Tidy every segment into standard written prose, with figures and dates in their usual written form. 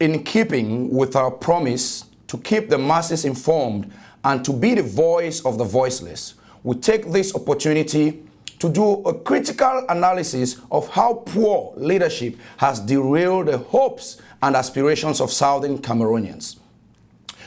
in keeping with our promise to keep the masses informed and to be the voice of the voiceless, we take this opportunity to do a critical analysis of how poor leadership has derailed the hopes and aspirations of Southern Cameroonians.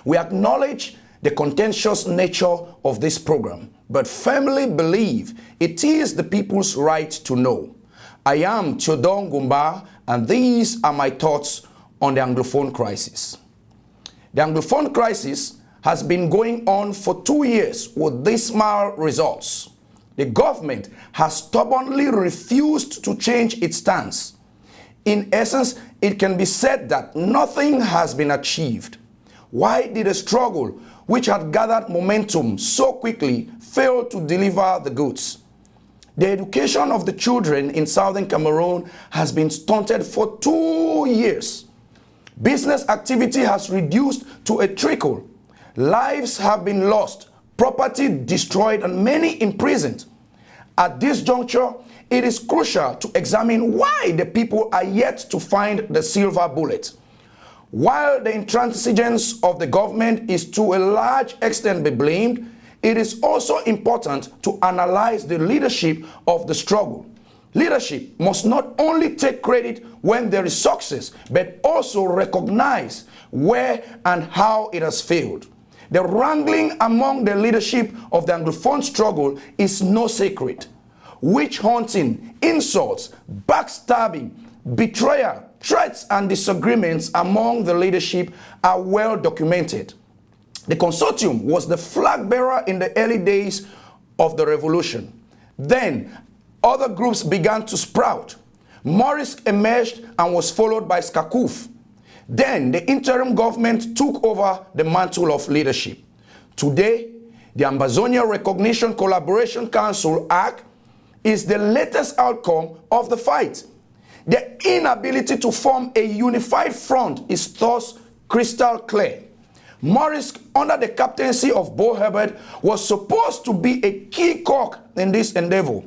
We acknowledge the contentious nature of this program, but firmly believe it is the people's right to know. I am Theodore Ngumba, and these are my thoughts on the Anglophone crisis. The Anglophone crisis has been going on for 2 years with dismal results. The government has stubbornly refused to change its stance. In essence, it can be said that nothing has been achieved. Why did the struggle, which had gathered momentum so quickly, fail to deliver the goods? The education of the children in Southern Cameroon has been stunted for 2 years. Business activity has reduced to a trickle. Lives have been lost, property destroyed, and many imprisoned. At this juncture, it is crucial to examine why the people are yet to find the silver bullet. While the intransigence of the government is to a large extent be blamed, it is also important to analyze the leadership of the struggle. Leadership must not only take credit when there is success, but also recognize where and how it has failed. The wrangling among the leadership of the Anglophone struggle is no secret. Witch hunting, insults, backstabbing, betrayal, threats, and disagreements among the leadership are well documented. The consortium was the flag bearer in the early days of the revolution. Then, other groups began to sprout. Maurice emerged and was followed by SCACUF. Then, the interim government took over the mantle of leadership. Today, the Ambazonia Recognition Collaboration Council Act is the latest outcome of the fight. The inability to form a unified front is thus crystal clear. Maurice, under the captaincy of Bo Herbert, was supposed to be a key cog in this endeavor.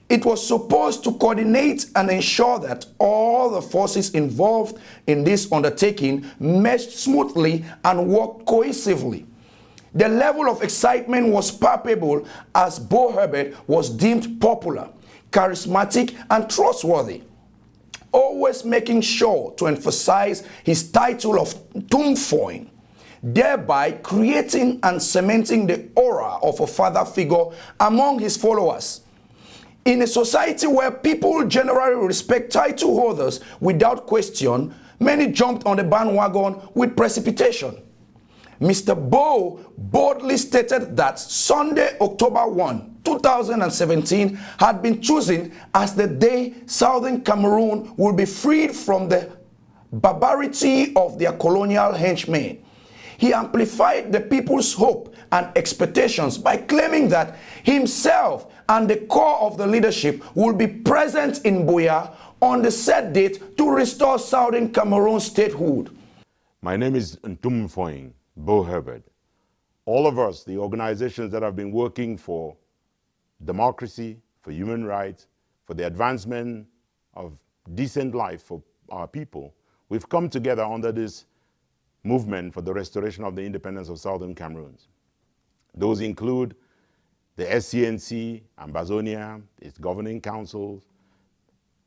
It was supposed to coordinate and ensure that all the forces involved in this undertaking meshed smoothly and worked cohesively. The level of excitement was palpable as Bo Herbert was deemed popular, charismatic, and trustworthy, always making sure to emphasize his title of Ntumfoing, thereby creating and cementing the aura of a father figure among his followers. In a society where people generally respect title holders without question, many jumped on the bandwagon with precipitation. Mr. Bo boldly stated that Sunday, October 1, 2017 had been chosen as the day Southern Cameroon will be freed from the barbarity of their colonial henchmen. He amplified the people's hope and expectations by claiming that himself and the core of the leadership will be present in Buea on the set date to restore Southern Cameroon statehood. My name is Ntumfoing, Bo Herbert. All of us, the organizations that have been working for democracy, for human rights, for the advancement of decent life for our people, we've come together under this movement for the restoration of the independence of Southern Cameroon. Those include the SCNC, Ambazonia, its governing councils,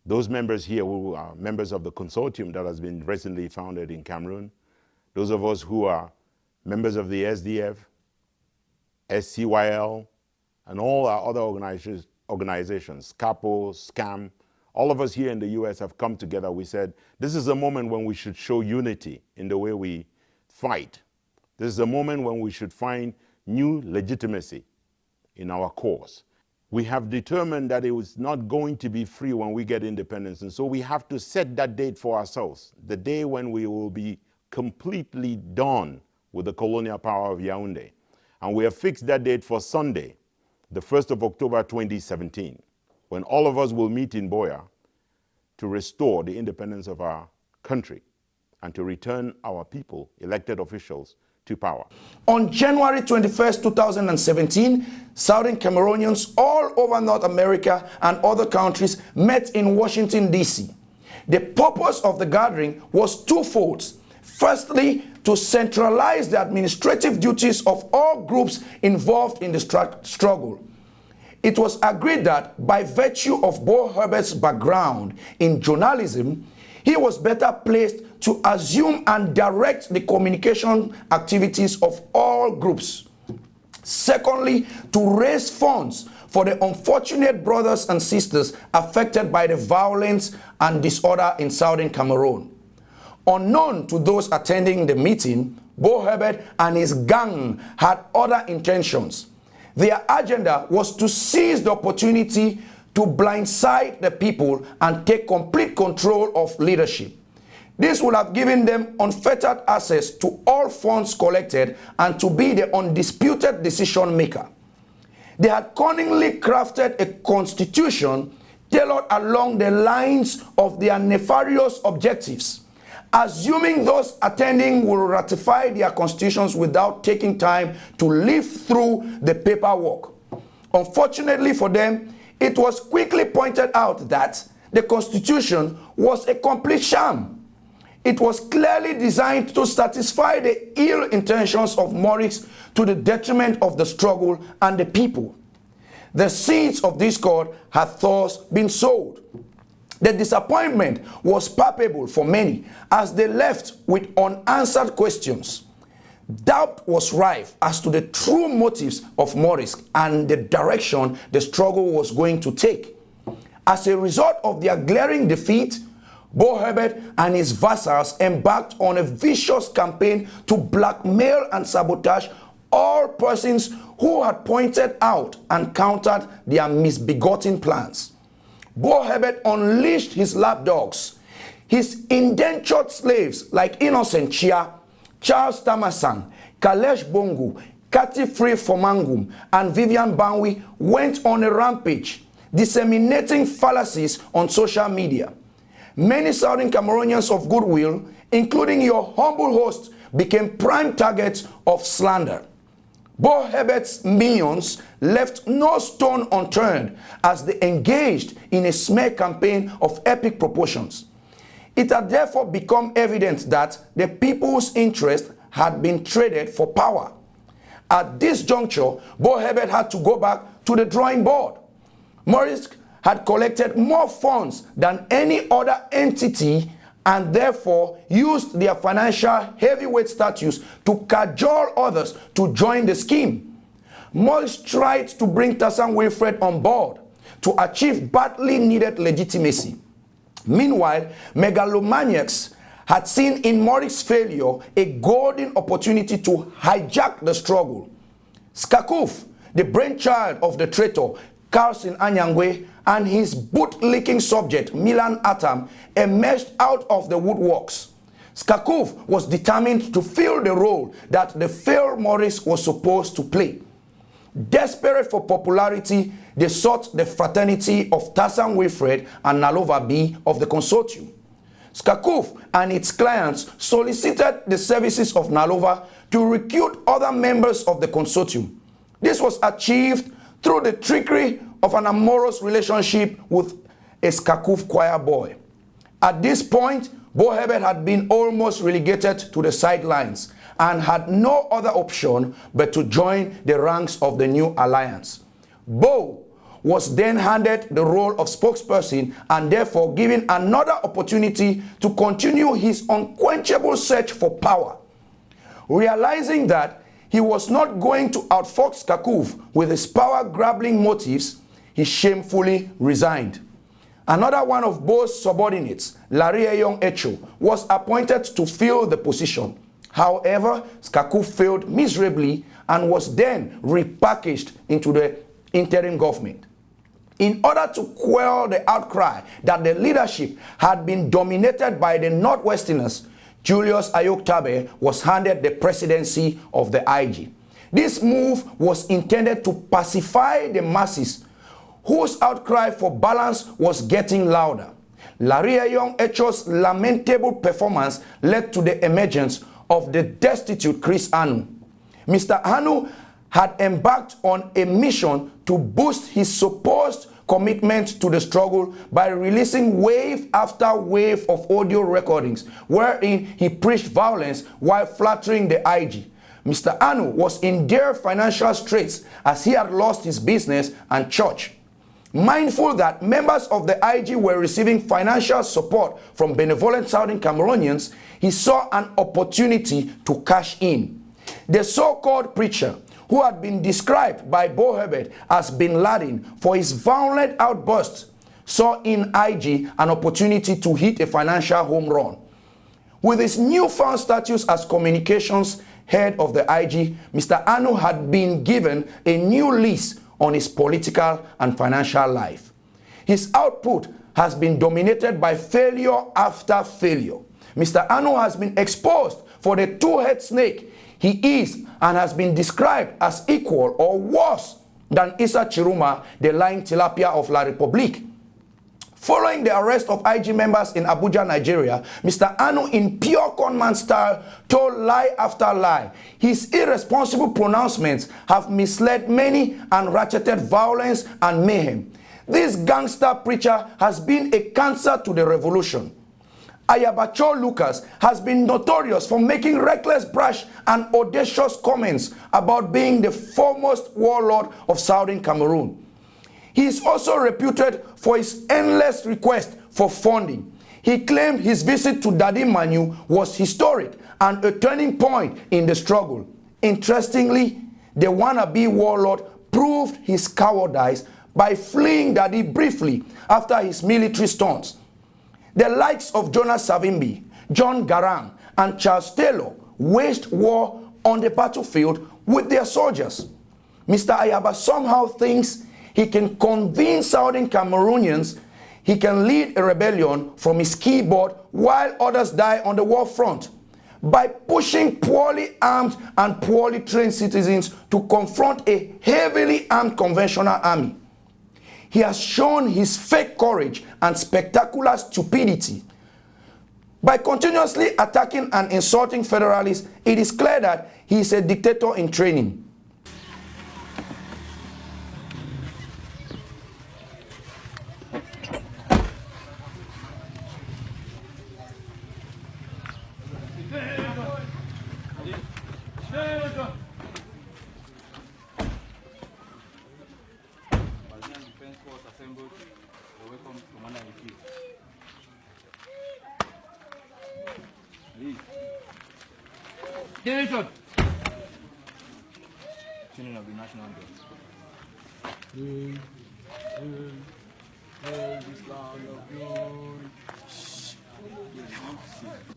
those members here who are members of the consortium that has been recently founded in Cameroon, those of us who are members of the SDF, SCYL, and all our other organizations, CAPO, SCAM, all of us here in the US have come together. We said, this is a moment when we should show unity in the way we fight. This is a moment when we should find new legitimacy in our cause. We have determined that it was not going to be free when we get independence, and so we have to set that date for ourselves, the day when we will be completely done with the colonial power of Yaoundé. And we have fixed that date for Sunday, the 1st of October 2017, when all of us will meet in Buea to restore the independence of our country and to return our people, elected officials, to power. On January 21st, 2017, Southern Cameroonians all over North America and other countries met in Washington, D.C. The purpose of the gathering was twofold: Firstly, to centralize the administrative duties of all groups involved in the struggle. It was agreed that by virtue of Bo Herbert's background in journalism, he was better placed to assume and direct the communication activities of all groups. Secondly, to raise funds for the unfortunate brothers and sisters affected by the violence and disorder in southern Cameroon. Unknown to those attending the meeting, Bo Herbert and his gang had other intentions. Their agenda was to seize the opportunity to blindside the people and take complete control of leadership. This would have given them unfettered access to all funds collected and to be the undisputed decision maker. They had cunningly crafted a constitution tailored along the lines of their nefarious objectives, assuming those attending will ratify their constitutions without taking time to live through the paperwork. Unfortunately for them, it was quickly pointed out that the constitution was a complete sham. It was clearly designed to satisfy the ill intentions of Maurice to the detriment of the struggle and the people. The seeds of discord had thus been sowed. The disappointment was palpable for many as they left with unanswered questions. Doubt was rife as to the true motives of Maurice and the direction the struggle was going to take. As a result of their glaring defeat, Bo Herbert and his vassals embarked on a vicious campaign to blackmail and sabotage all persons who had pointed out and countered their misbegotten plans. Bo Herbert unleashed his lapdogs, his indentured slaves like Innocent Chia, Charles Tamasan, Kalesh Bongo, Kati Free Fomangum, and Vivian Banwi went on a rampage, disseminating fallacies on social media. Many Southern Cameroonians of goodwill, including your humble host, became prime targets of slander. Bo Herbert's minions left no stone unturned as they engaged in a smear campaign of epic proportions. It had therefore become evident that the people's interest had been traded for power. At this juncture, Bo Herbert had to go back to the drawing board. Maurice had collected more funds than any other entity and therefore used their financial heavyweight status to cajole others to join the scheme. Maurice tried to bring Tassan Wilfred on board to achieve badly needed legitimacy. Meanwhile, megalomaniacs had seen in Maurice's failure a golden opportunity to hijack the struggle. Skakuf, the brainchild of the traitor Carlson Anyangwe, and his boot-licking subject Milan Atam emerged out of the woodworks. Skakuf was determined to fill the role that the failed Maurice was supposed to play. Desperate for popularity, they sought the fraternity of Tassan Wilfred and Nalova B of the consortium. Skakuf and its clients solicited the services of Nalova to recruit other members of the consortium. This was achieved through the trickery of an amorous relationship with a Skakuf choir boy. At this point, Bo Herbert had been almost relegated to the sidelines and had no other option but to join the ranks of the new alliance. Bo was then handed the role of spokesperson and therefore given another opportunity to continue his unquenchable search for power. Realizing that he was not going to outfox Skakuf with his power-grabbing motives, he shamefully resigned. Another one of Bo's subordinates, Larry Eyong Echo, was appointed to fill the position. However, Skakuf failed miserably and was then repackaged into the interim government. In order to quell the outcry that the leadership had been dominated by the Northwesterners, Julius Ayok Tabe was handed the presidency of the IG. This move was intended to pacify the masses, whose outcry for balance was getting louder. Larry Eyong Echo's lamentable performance led to the emergence of the destitute Chris Anu. Mr. Anu had embarked on a mission to boost his supposed commitment to the struggle by releasing wave after wave of audio recordings wherein he preached violence while flattering the IG. Mr. Anu was in dire financial straits as he had lost his business and church. Mindful that members of the IG were receiving financial support from benevolent Southern Cameroonians, he saw an opportunity to cash in. The so-called preacher, who had been described by Bo Herbert as Bin Laden for his violent outbursts, saw in IG an opportunity to hit a financial home run. With his newfound status as communications head of the IG, Mr. Anu had been given a new lease on his political and financial life. His output has been dominated by failure after failure. Mr. Anu has been exposed for the two-headed snake he is and has been described as equal or worse than Issa Chiruma, the lying tilapia of La République. Following the arrest of IG members in Abuja, Nigeria, Mr. Anu, in pure conman style, told lie after lie. His irresponsible pronouncements have misled many and ratcheted violence and mayhem. This gangster preacher has been a cancer to the revolution. Ayabacho Lucas has been notorious for making reckless, brash, and audacious comments about being the foremost warlord of Southern Cameroon. He is also reputed for his endless request for funding. He claimed his visit to Daddy Manu was historic and a turning point in the struggle. Interestingly, the wannabe warlord proved his cowardice by fleeing Daddy briefly after his military stunts. The likes of Jonas Savimbi, John Garang, and Charles Taylor waged war on the battlefield with their soldiers. Mr. Ayaba somehow thinks he can convince Southern Cameroonians he can lead a rebellion from his keyboard while others die on the war front by pushing poorly armed and poorly trained citizens to confront a heavily armed conventional army. He has shown his fake courage and spectacular stupidity. By continuously attacking and insulting federalists, it is clear that he is a dictator in training. Attention! Tuning of the national anthem.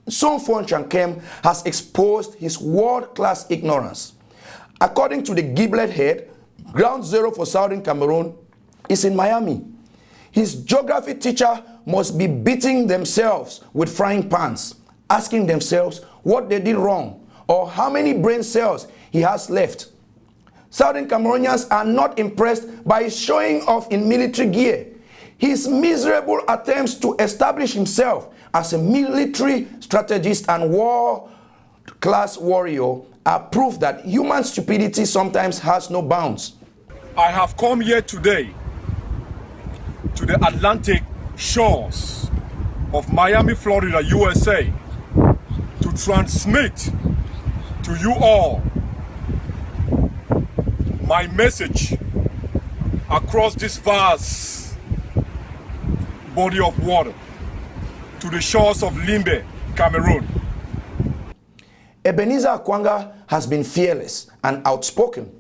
Somfon Chankem has exposed his world-class ignorance. According to the Giblet head, ground zero for Southern Cameroon is in Miami. His geography teacher must be beating themselves with frying pans, asking themselves what they did wrong or how many brain cells he has left. Southern Cameroonians are not impressed by his showing off in military gear. His miserable attempts to establish himself as a military strategist and war-class warrior are proof that human stupidity sometimes has no bounds. I have come here today to the Atlantic shores of Miami, Florida, USA, to transmit to you all my message across this vast body of water to the shores of Limbe, Cameroon. Ebenezer Akwanga has been fearless and outspoken.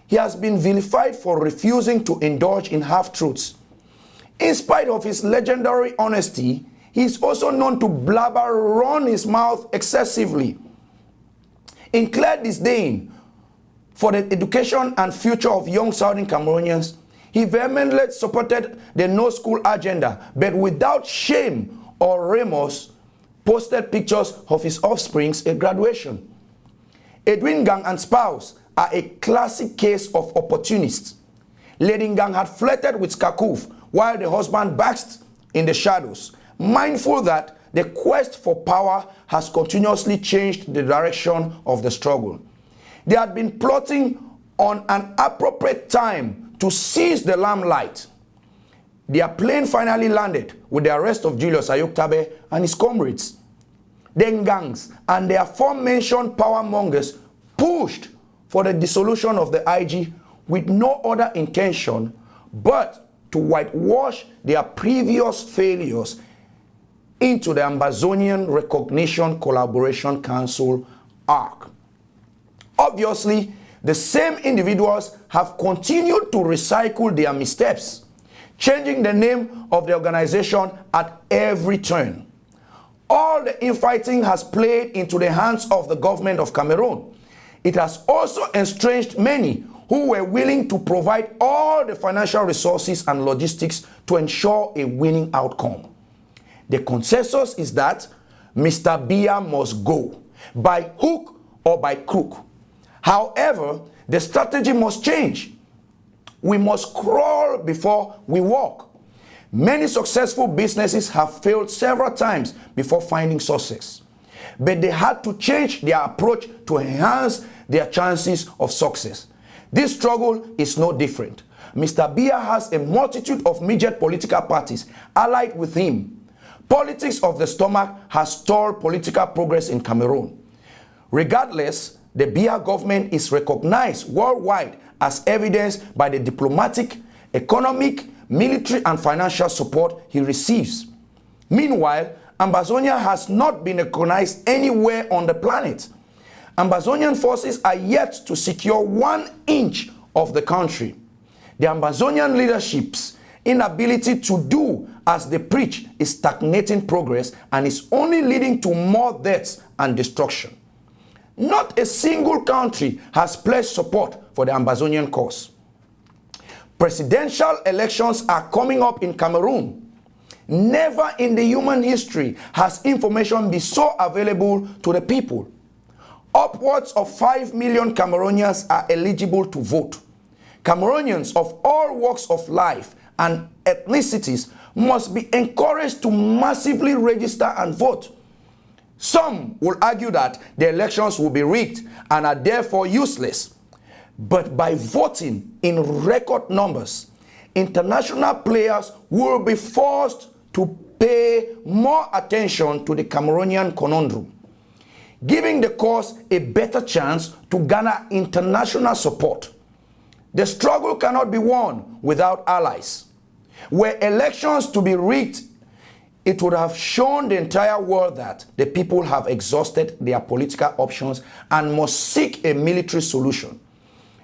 He has been vilified for refusing to indulge in half-truths. In spite of his legendary honesty, he is also known to blabber, run his mouth excessively. In clear disdain for the education and future of young Southern Cameroonians, he vehemently supported the no-school agenda, but without shame or remorse, posted pictures of his offspring's graduation. Edwin Gang and spouse are a classic case of opportunists. Lady Gang had flirted with Skakuf while the husband basked in the shadows, mindful that the quest for power has continuously changed the direction of the struggle. They had been plotting on an appropriate time to seize the limelight. their plane finally landed with the arrest of Julius Ayoktabe and his comrades. Then gangs and their aforementioned power mongers pushed for the dissolution of the IG with no other intention but to whitewash their previous failures into the Ambazonian Recognition Collaboration Council ARC. Obviously, the same individuals have continued to recycle their missteps, changing the name of the organization at every turn. All the infighting has played into the hands of the government of Cameroon. It has also estranged many who were willing to provide all the financial resources and logistics to ensure a winning outcome. The consensus is that Mr. Biya must go, by hook or by crook. However, the strategy must change. We must crawl before we walk. Many successful businesses have failed several times before finding success, but they had to change their approach to enhance their chances of success. This struggle is no different. Mr. Biya has a multitude of midget political parties allied with him. Politics of the stomach has stalled political progress in Cameroon. Regardless, the Biya government is recognized worldwide as evidenced by the diplomatic, economic, military and financial support he receives. Meanwhile, Ambazonia has not been recognized anywhere on the planet. Ambazonian forces are yet to secure 1 inch of the country. The Ambazonian leadership's inability to do as they preach is stagnating progress and is only leading to more deaths and destruction. Not a single country has pledged support for the Ambazonian cause. Presidential elections are coming up in Cameroon. Never in the human history has information been so available to the people. Upwards of 5 million Cameroonians are eligible to vote. Cameroonians of all walks of life and ethnicities must be encouraged to massively register and vote. Some will argue that the elections will be rigged and are therefore useless. But by voting in record numbers, international players will be forced to pay more attention to the Cameroonian conundrum, giving the cause a better chance to garner international support. The struggle cannot be won without allies. Were elections to be rigged, it would have shown the entire world that the people have exhausted their political options and must seek a military solution.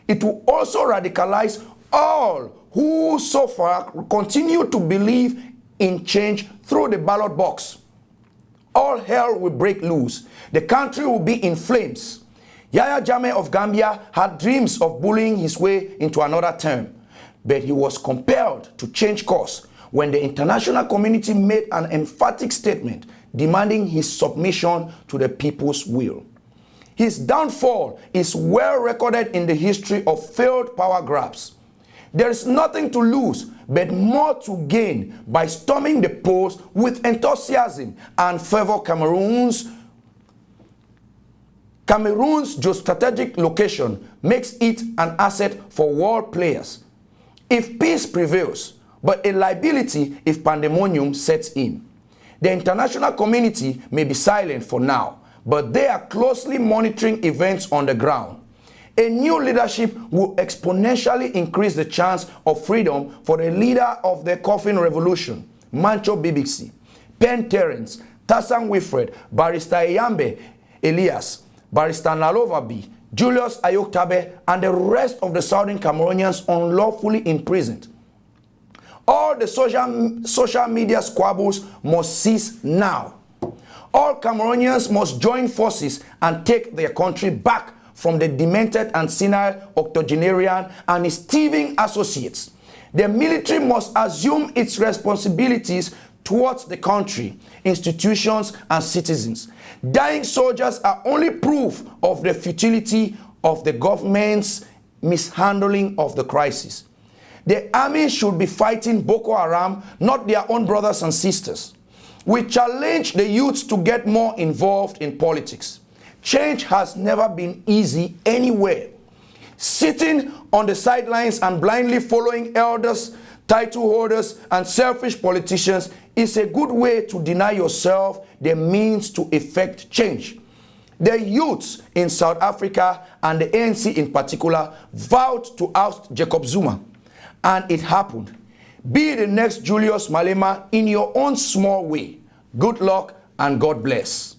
It will also radicalize all who so far continue to believe in change through the ballot box. All hell will break loose. The country will be in flames. Yahya Jammeh of Gambia had dreams of bullying his way into another term, but he was compelled to change course when the international community made an emphatic statement demanding his submission to the people's will. His downfall is well recorded in the history of failed power grabs. There is nothing to lose but more to gain by storming the polls with enthusiasm and fervor. Cameroon's geostrategic location makes it an asset for world players if peace prevails, but a liability if pandemonium sets in. The international community may be silent for now, but they are closely monitoring events on the ground. A new leadership will exponentially increase the chance of freedom for the leader of the coffin revolution, Mancho Bibixi, Penn Terence, Tassan Wilfred, Barrister Eyambe Elias, Barrister Nalova B, Julius Ayoktabe, and the rest of the Southern Cameroonians unlawfully imprisoned. All the social media squabbles must cease now. All Cameroonians must join forces and take their country back from the demented and senile octogenarian and his thieving associates. The military must assume its responsibilities towards the country, institutions, and citizens. Dying soldiers are only proof of the futility of the government's mishandling of the crisis. The army should be fighting Boko Haram, not their own brothers and sisters. We challenge the youths to get more involved in politics. Change has never been easy anywhere. Sitting on the sidelines and blindly following elders title holders, and selfish politicians is a good way to deny yourself the means to effect change. The youths in South Africa and the ANC in particular vowed to oust Jacob Zuma, and it happened. Be the next Julius Malema in your own small way. Good luck and God bless.